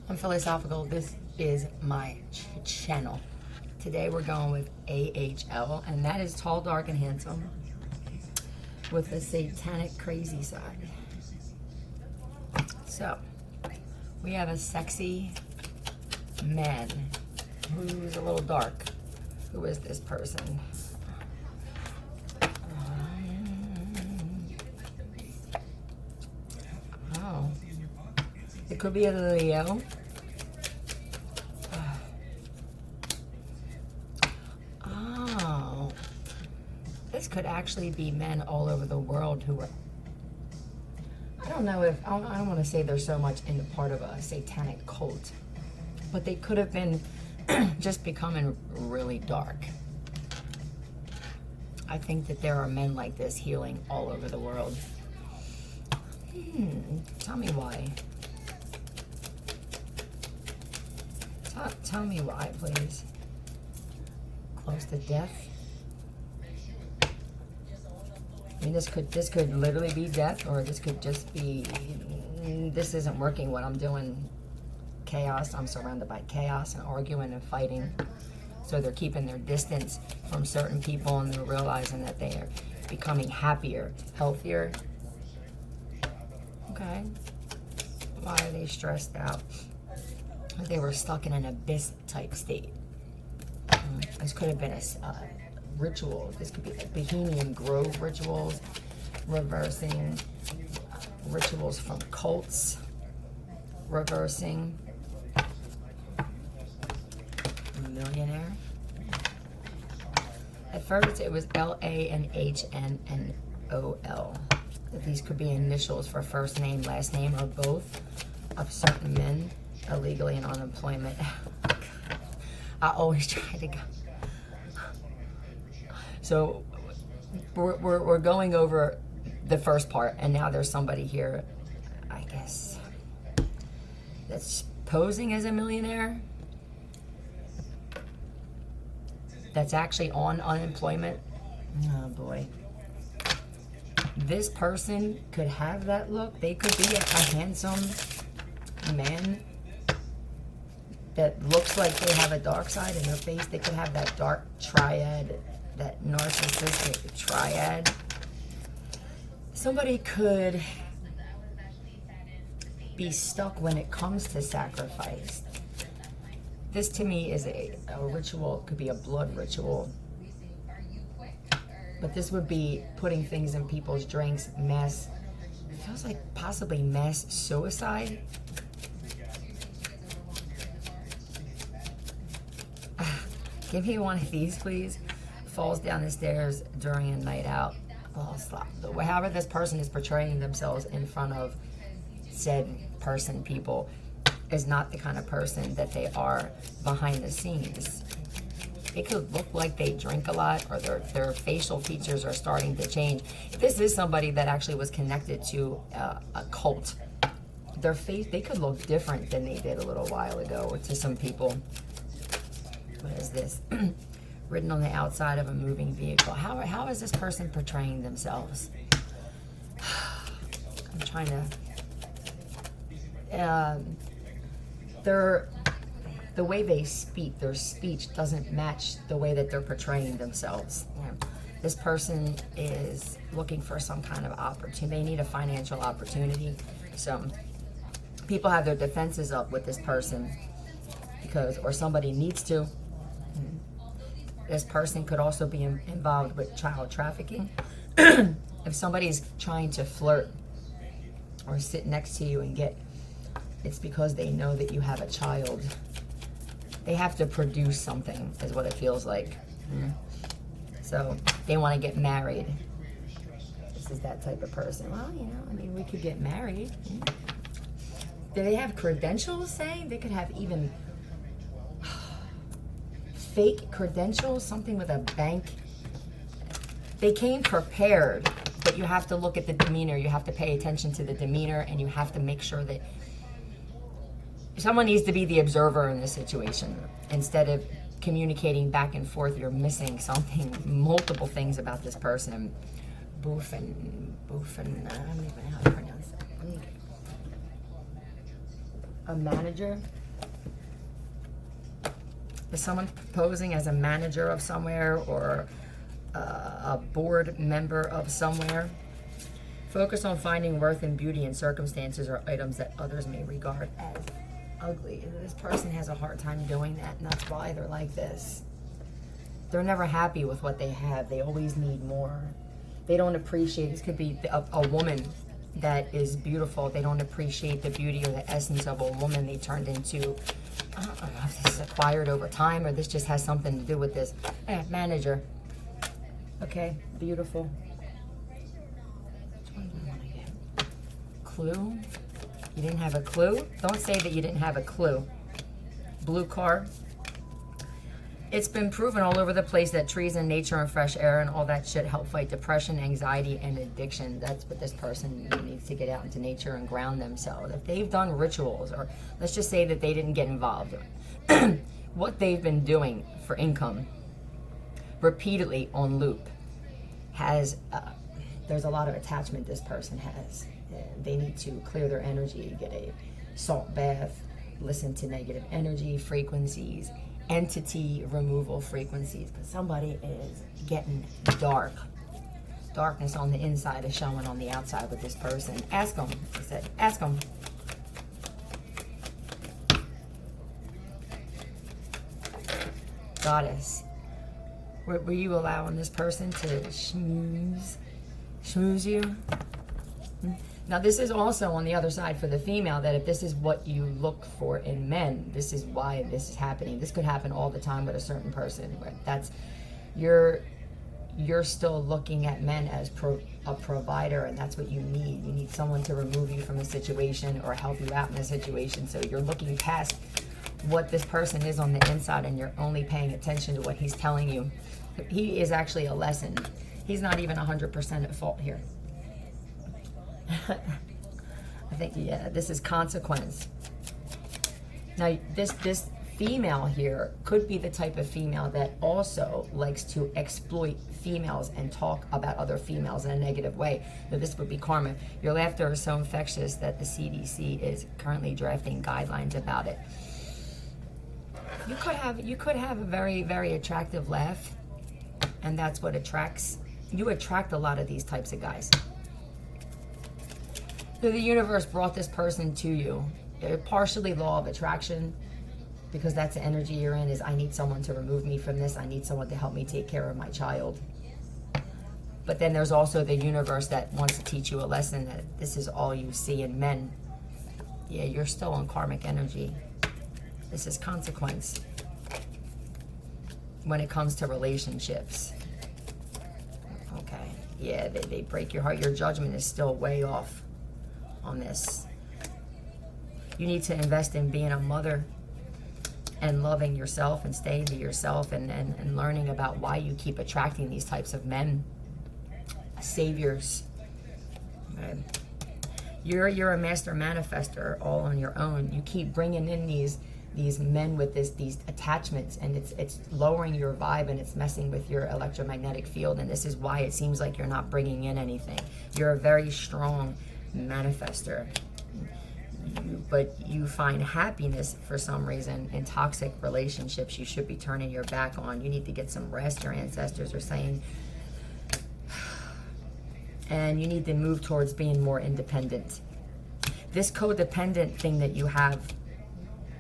I'm philosophical. This is my channel. Today we're going with AHL, and that is tall, dark, and handsome with the satanic crazy side. So we have a sexy man who's a little dark. Who is this person? Oh, it could be a Leo. Oh, this could actually be men all over the world who are, I don't know if, I don't want to say they're so much in the part of a satanic cult, but they could have been just becoming really dark. I think that there are men like this healing all over the world. Tell me why. Tell me why, please. Close to death. I mean, this could literally be death, or this could just be, this isn't working what I'm doing. Chaos. I'm surrounded by chaos and arguing and fighting. So they're keeping their distance from certain people, and they're realizing that they are becoming happier, healthier. Okay. Why are they stressed out? They were stuck in an abyss type state. This could have been a ritual. This could be like Bohemian Grove rituals, reversing rituals from cults, reversing. Millionaire. At first it was LANHNNOL. These could be initials for first name, last name, or both of certain men illegally in unemployment. I always try to go. So we're going over the first part, and now there's somebody here, I guess, that's posing as a millionaire, that's actually on unemployment. Oh boy. This person could have that look. They could be a handsome man that looks like they have a dark side in their face. They could have that dark triad, that narcissistic triad. Somebody could be stuck when it comes to sacrifice. This to me is a ritual. It could be a blood ritual. But this would be putting things in people's drinks, mass, it feels like possibly mass suicide. Give me one of these, please. Falls down the stairs during a night out. Oh, stop. However this person is portraying themselves in front of said person, people, is not the kind of person that they are behind the scenes. They could look like they drink a lot, or their facial features are starting to change. If this is somebody that actually was connected to a cult, their face, they could look different than they did a little while ago to some people. What is this? Written on the outside of a moving vehicle. How is this person portraying themselves? I'm trying to... the way they speak, their speech doesn't match the way that they're portraying themselves. This person is looking for some kind of opportunity. They need a financial opportunity. So people have their defenses up with this person because, or somebody needs to. This person could also be involved with child trafficking. If somebody's trying to flirt or sit next to you and get, it's because they know that you have a child. They have to produce something, is what it feels like. So they want to get married. This is that type of person. Well, you know, I mean, we could get married. Do they have credentials saying? They could have even fake credentials, something with a bank. They came prepared, but you have to look at the demeanor. You have to pay attention to the demeanor, and you have to make sure that someone needs to be the observer in this situation. Instead of communicating back and forth, you're missing something, multiple things about this person. Boof and I don't even know how to pronounce that. a manager. Is someone posing as a manager of somewhere or a board member of somewhere? Focus on finding worth and beauty in circumstances or items that others may regard as ugly. And this person has a hard time doing that, and that's why they're like this. They're never happy with what they have. They always need more. They don't appreciate, this could be a woman that is beautiful. They don't appreciate the beauty or the essence of a woman they turned into. I don't know if this is acquired over time or this just has something to do with this. Manager. Okay, beautiful. Which one do I want to get? Clue? You didn't have a clue? Don't say that you didn't have a clue. Blue card. It's been proven all over the place that trees and nature and fresh air and all that shit help fight depression, anxiety, and addiction. That's what this person needs to get out into nature and ground themselves. If they've done rituals, or let's just say that they didn't get involved, what they've been doing for income repeatedly on loop has, there's a lot of attachment this person has. They need to clear their energy, get a salt bath, listen to negative energy frequencies, entity removal frequencies, because somebody is getting dark. Darkness on the inside is showing on the outside with this person. Ask them. I said, ask them. Goddess, were you allowing this person to schmooze you? Now, this is also on the other side for the female, that if this is what you look for in men, this is why this is happening. This could happen all the time with a certain person. But that's, you're still looking at men as a provider, and that's what you need. You need someone to remove you from a situation or help you out in a situation. So you're looking past what this person is on the inside, and you're only paying attention to what he's telling you. He is actually a lesson. He's not even 100% at fault here. I think, yeah, this is consequence. Now, this female here could be the type of female that also likes to exploit females and talk about other females in a negative way. Now, this would be karma. Your laughter is so infectious that the CDC is currently drafting guidelines about it. You could have a very, very attractive laugh, and that's what attracts. You attract a lot of these types of guys. So the universe brought this person to you. Partially law of attraction, because that's the energy you're in, is I need someone to remove me from this. I need someone to help me take care of my child. But then there's also the universe that wants to teach you a lesson that this is all you see in men. Yeah, you're still on karmic energy. This is consequence when it comes to relationships. Okay, yeah, they break your heart. Your judgment is still way off on this. You need to invest in being a mother and loving yourself and staying to yourself and learning about why you keep attracting these types of men. Saviors. Okay. You're a master manifester all on your own. You keep bringing in these men with these attachments, and it's lowering your vibe, and it's messing with your electromagnetic field, and this is why it seems like you're not bringing in anything. You're a very strong manifester, but you find happiness for some reason in toxic relationships you should be turning your back on. You need to get some rest, your ancestors are saying, and you need to move towards being more independent. This codependent thing that you have,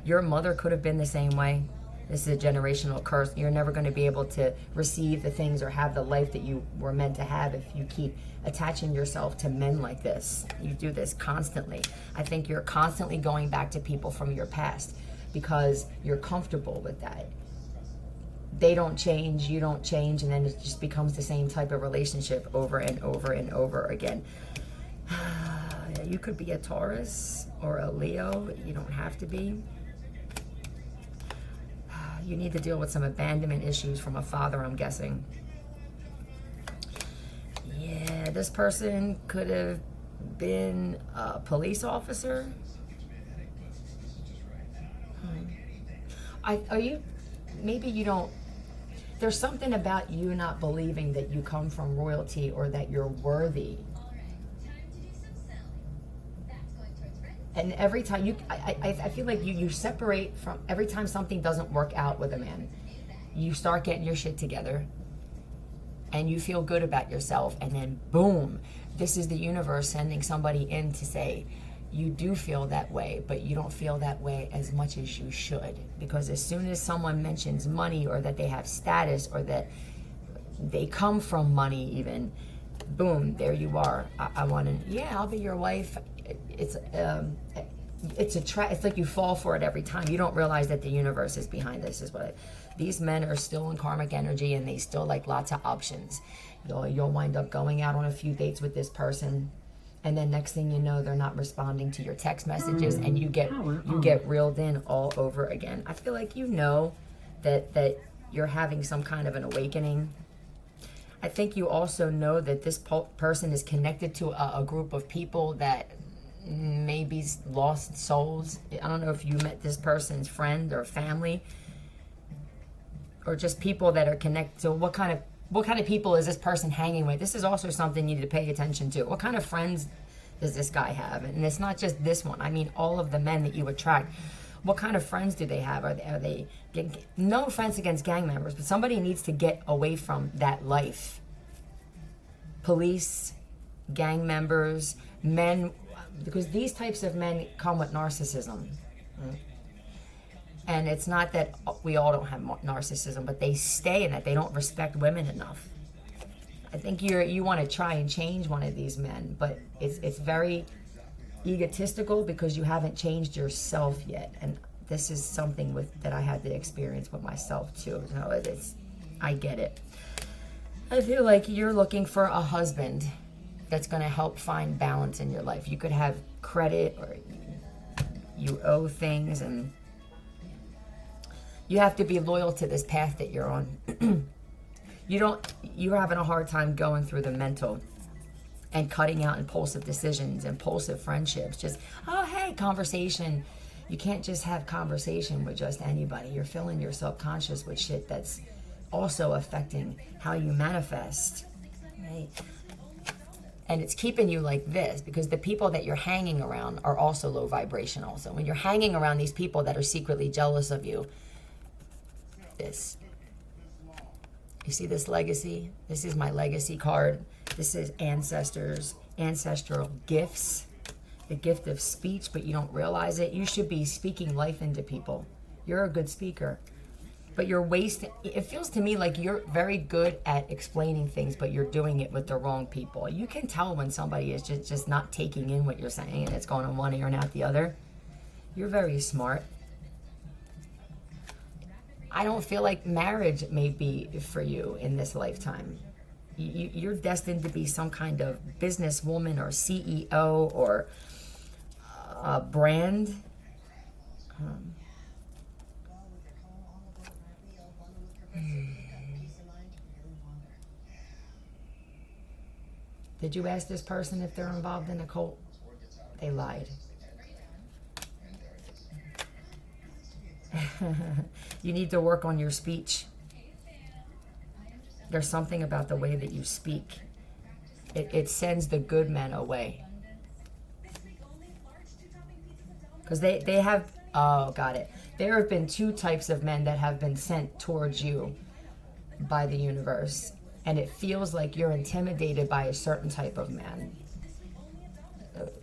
your mother could have been the same way. This is a generational curse. You're never going to be able to receive the things or have the life that you were meant to have if you keep attaching yourself to men like this. You do this constantly. I think you're constantly going back to people from your past because you're comfortable with that. They don't change, you don't change, and then it just becomes the same type of relationship over and over and over again. You could be a Taurus or a Leo. You don't have to be. You need to deal with some abandonment issues from a father, I'm guessing. Yeah, this person could have been a police officer. Are you, maybe you don't, there's something about you not believing that you come from royalty or that you're worthy. And every time I feel like you separate from, every time something doesn't work out with a man, you start getting your shit together and you feel good about yourself, and then boom, this is the universe sending somebody in to say, you do feel that way, but you don't feel that way as much as you should. Because as soon as someone mentions money, or that they have status, or that they come from money even, boom, there you are. I want to, yeah, I'll be your wife. It's like you fall for it every time. You don't realize that the universe is behind this. These men are still in karmic energy, and they still like lots of options. You'll wind up going out on a few dates with this person, and then next thing you know, they're not responding to your text messages, and you get reeled in all over again. I feel like that you're having some kind of an awakening. I think you also know that this person is connected to a group of people that maybe lost souls. I don't know if you met this person's friend or family, or just people that are connected. So what kind of people is this person hanging with? This is also something you need to pay attention to. What kind of friends does this guy have? And it's not just this one. I mean, all of the men that you attract. What kind of friends do they have? Are they no offense against gang members, but somebody needs to get away from that life. Police, gang members, men, because these types of men come with narcissism. Right? And it's not that we all don't have narcissism, but they stay in that. They don't respect women enough. I think you want to try and change one of these men, but it's very egotistical because you haven't changed yourself yet. And this is something that I had to experience with myself too. So I get it. I feel like you're looking for a husband that's going to help find balance in your life. You could have credit, or you owe things, and you have to be loyal to this path that you're on. You're having a hard time going through the mental and cutting out impulsive decisions, impulsive friendships. Just, oh, hey, conversation. You can't just have conversation with just anybody. You're filling your subconscious with shit that's also affecting how you manifest, right? And it's keeping you like this because the people that you're hanging around are also low vibrational. So when you're hanging around these people that are secretly jealous of you, you see this legacy? This is my legacy card. This is ancestors, ancestral gifts, the gift of speech, but you don't realize it. You should be speaking life into people. You're a good speaker, but you're wasting. It feels to me like you're very good at explaining things, but you're doing it with the wrong people. You can tell when somebody is just not taking in what you're saying and it's going in one ear and out the other. You're very smart. I don't feel like marriage may be for you in this lifetime. You're destined to be some kind of businesswoman or CEO or a brand. Did you ask this person if they're involved in a cult? They lied. You need to work on your speech. There's something about the way that you speak. It sends the good men away. Because they have, oh, got it. There have been two types of men that have been sent towards you by the universe. And it feels like you're intimidated by a certain type of man.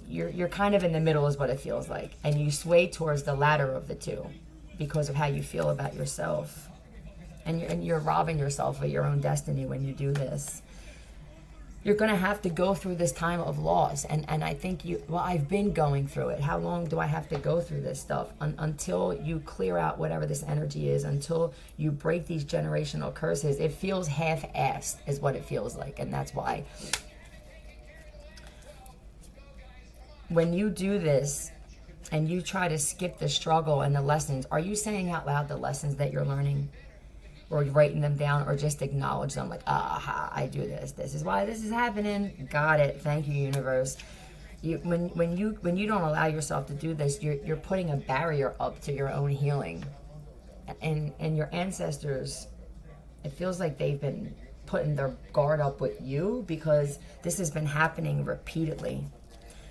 You're kind of in the middle is what it feels like. And you sway towards the latter of the two because of how you feel about yourself. And you're robbing yourself of your own destiny when you do this. You're going to have to go through this time of loss. And I think I've been going through it. How long do I have to go through this stuff? Until you clear out whatever this energy is, until you break these generational curses. It feels half-assed is what it feels like. And that's why. When you do this and you try to skip the struggle and the lessons, are you saying out loud the lessons that you're learning? Or writing them down, or just acknowledge them like, aha, I do this. This is why this is happening. Got it. Thank you, universe. When you don't allow yourself to do this, you're putting a barrier up to your own healing. And your ancestors, it feels like they've been putting their guard up with you because this has been happening repeatedly.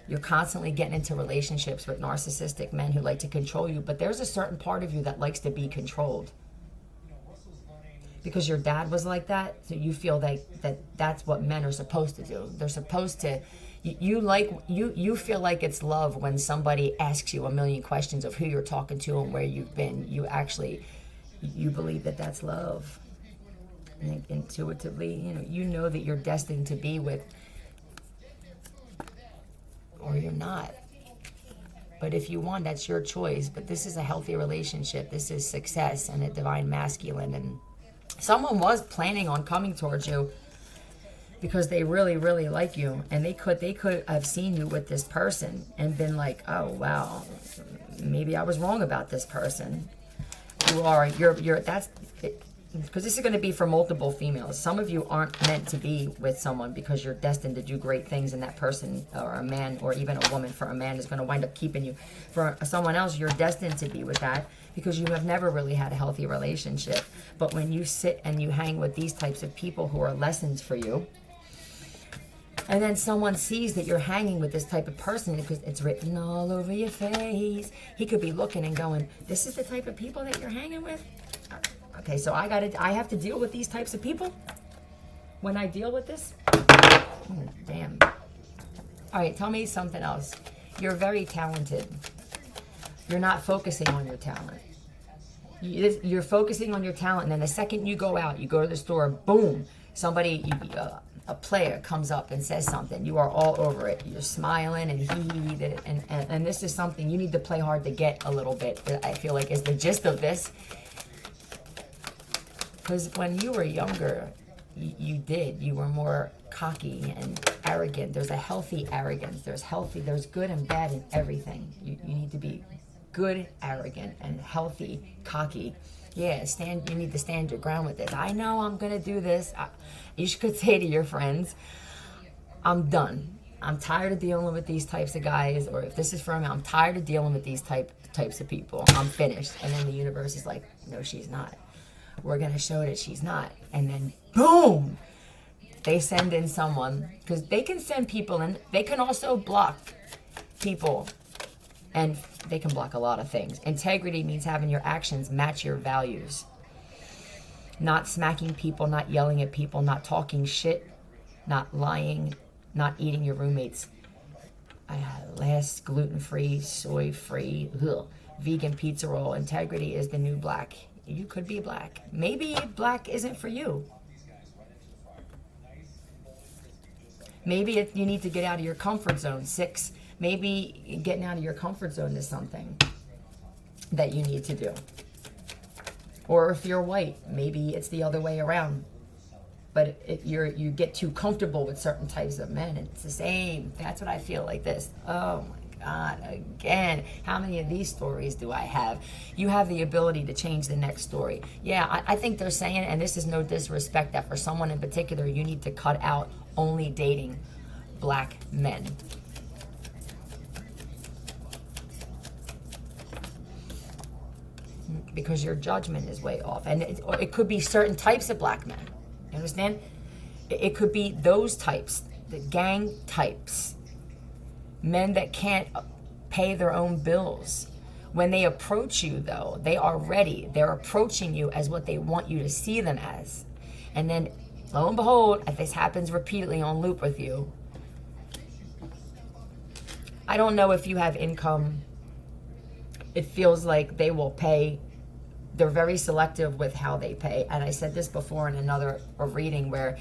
You're constantly getting into relationships with narcissistic men who like to control you, but there's a certain part of you that likes to be controlled. Because your dad was like that, so you feel like that's what men are supposed to do. They're supposed to, you feel like it's love when somebody asks you a million questions of who you're talking to and where you've been. You believe that that's love. And intuitively, you know that you're destined to be with, or you're not. But if you want, that's your choice. But this is a healthy relationship. This is success and a divine masculine. And someone was planning on coming towards you because they really, really like you. And they could have seen you with this person and been like, oh, wow, maybe I was wrong about this person. That's it. Because this is going to be for multiple females. Some of you aren't meant to be with someone because you're destined to do great things, and that person, or a man, or even a woman for a man, is going to wind up keeping you. For someone else, you're destined to be with that because you have never really had a healthy relationship. But when you sit and you hang with these types of people who are lessons for you, and then someone sees that you're hanging with this type of person because it's written all over your face, he could be looking and going, this is the type of people that you're hanging with? Okay, so I have to deal with these types of people when I deal with this? Oh, damn. All right, tell me something else. You're very talented. You're not focusing on your talent. You're focusing on your talent, and then the second you go out, you go to the store, boom, somebody, a player comes up and says something. You are all over it. You're smiling and and this is something you need to play hard to get a little bit. I feel like is the gist of this. Because when you were younger, you were more cocky and arrogant. There's a healthy arrogance. There's good and bad in everything. You need to be good, arrogant, and healthy, cocky. Yeah, you need to stand your ground with this. I know I'm going to do this. You could say to your friends, I'm done. I'm tired of dealing with these types of guys, or if this is for me, I'm tired of dealing with these types of people. I'm finished. And then the universe is like, no, she's not. We're going to show that she's not. And then, boom, they send in someone. Because they can send people in. They can also block people. And they can block a lot of things. Integrity means having your actions match your values. Not smacking people, not yelling at people, not talking shit, not lying, not eating your roommates. Last gluten-free, soy-free, vegan pizza roll. Integrity is the new black. You could be black. Maybe black isn't for you. Maybe you need to get out of your comfort zone. 6, maybe getting out of your comfort zone is something that you need to do. Or if you're white, maybe it's the other way around. But you get too comfortable with certain types of men, and it's the same. That's what I feel like this. Oh my God, again, how many of these stories do I have? You have the ability to change the next story. Yeah, I think they're saying, and this is no disrespect, that for someone in particular, you need to cut out only dating black men. Because your judgment is way off. And it could be certain types of black men. You understand? It could be those types, the gang types. Men that can't pay their own bills. When they approach you, though, they are ready. They're approaching you as what they want you to see them as. And then, lo and behold, if this happens repeatedly on loop with you, I don't know if you have income. It feels like they will pay. They're very selective with how they pay. And I said this before in another reading where,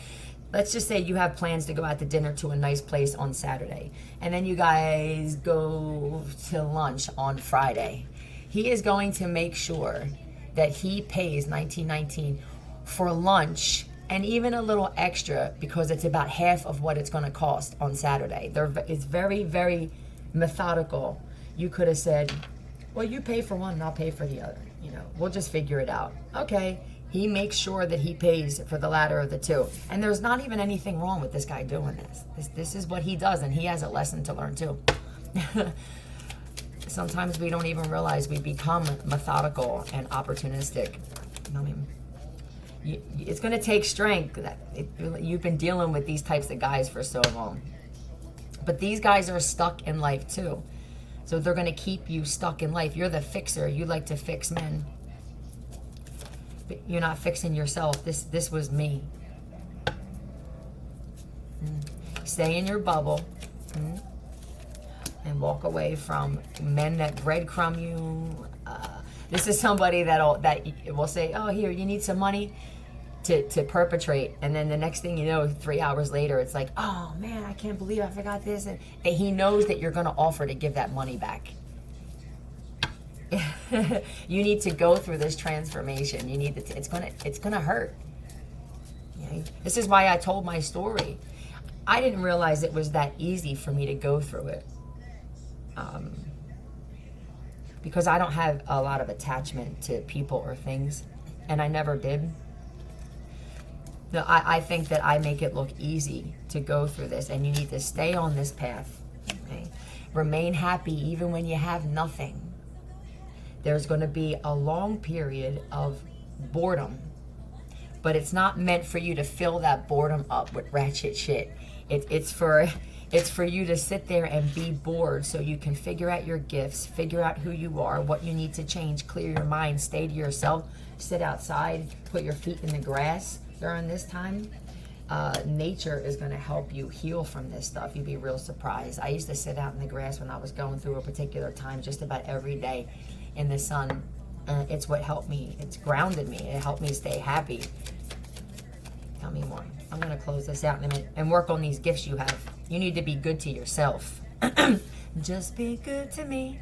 let's just say you have plans to go out to dinner to a nice place on Saturday. And then you guys go to lunch on Friday. He is going to make sure that he pays $19.19 for lunch and even a little extra because it's about half of what it's going to cost on Saturday. It's very, very methodical. You could have said, well, you pay for one and I'll pay for the other. We'll just figure it out. Okay. He makes sure that he pays for the latter of the two. And there's not even anything wrong with this guy doing this. This is what he does, and he has a lesson to learn too. Sometimes we don't even realize we become methodical and opportunistic. It's going to take strength. You've been dealing with these types of guys for so long. But these guys are stuck in life too. So they're going to keep you stuck in life. You're the fixer. You like to fix men. But you're not fixing yourself. This was me. Stay in your bubble. And walk away from men that breadcrumb you. This is somebody that will say, oh, here, you need some money to perpetrate. And then the next thing you know, 3 hours later, it's like, oh, man, I can't believe I forgot this. And he knows that you're going to offer to give that money back. You need to go through this transformation. You need to, it's gonna hurt. Okay? This is why I told my story. I didn't realize it was that easy for me to go through it. Because I don't have a lot of attachment to people or things, and I never did. No, I think that I make it look easy to go through this, and you need to stay on this path. Okay? Remain happy even when you have nothing. There's going to be a long period of boredom, but it's not meant for you to fill that boredom up with ratchet shit. It's for you to sit there and be bored so you can figure out your gifts, figure out who you are, what you need to change, clear your mind, stay to yourself, sit outside, put your feet in the grass during this time. Nature is going to help you heal from this stuff. You'd be real surprised. I used to sit out in the grass when I was going through a particular time just about every day in the sun. It's what helped me. It's grounded me. It helped me stay happy. Tell me more. I'm going to close this out in a minute and work on these gifts you have. You need to be good to yourself. Just be good to me.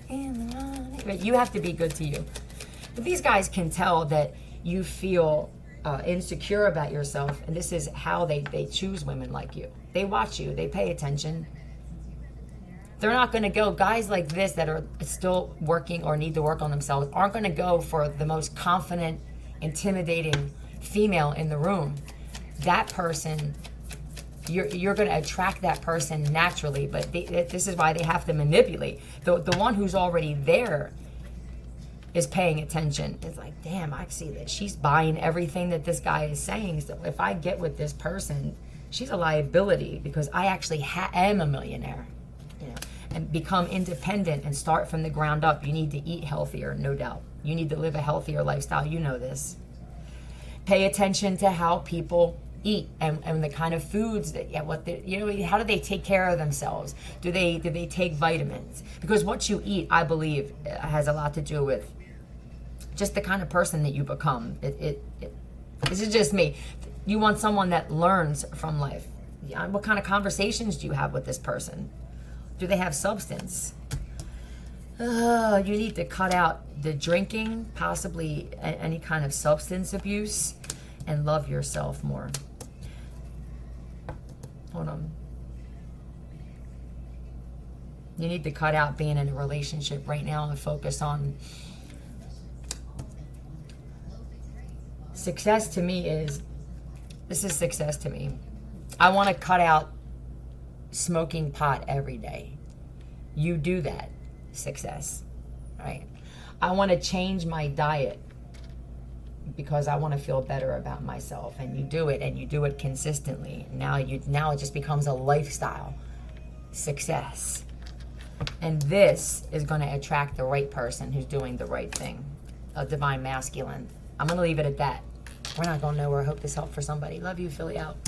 You have to be good to you. But these guys can tell that you feel insecure about yourself, and this is how they choose women like you. They watch you. They pay attention. They're not going to go, guys like this that are still working or need to work on themselves aren't going to go for the most confident, intimidating female in the room. That person, you're going to attract that person naturally, but this is why they have to manipulate. The one who's already there is paying attention. It's like, damn, I see that she's buying everything that this guy is saying. So if I get with this person, she's a liability because I actually am a millionaire. You know, and become independent and start from the ground up. You need to eat healthier, no doubt. You need to live a healthier lifestyle. You know this. Pay attention to how people eat and the kind of foods that how do they take care of themselves? Do they take vitamins? Because what you eat, I believe, has a lot to do with just the kind of person that you become. This is just me. You want someone that learns from life. What kind of conversations do you have with this person? Do they have substance? You need to cut out the drinking, possibly any kind of substance abuse, and love yourself more. Hold on. You need to cut out being in a relationship right now and focus on success. To me this is success to me. I want to cut out smoking pot every day. You do that. Success. Right? I want to change my diet because I want to feel better about myself, and you do it consistently. Now it just becomes a lifestyle. Success. And this is going to attract the right person who's doing the right thing. A divine masculine. I'm going to leave it at that. We're not going nowhere. I hope this helped for somebody. Love you, Philly out.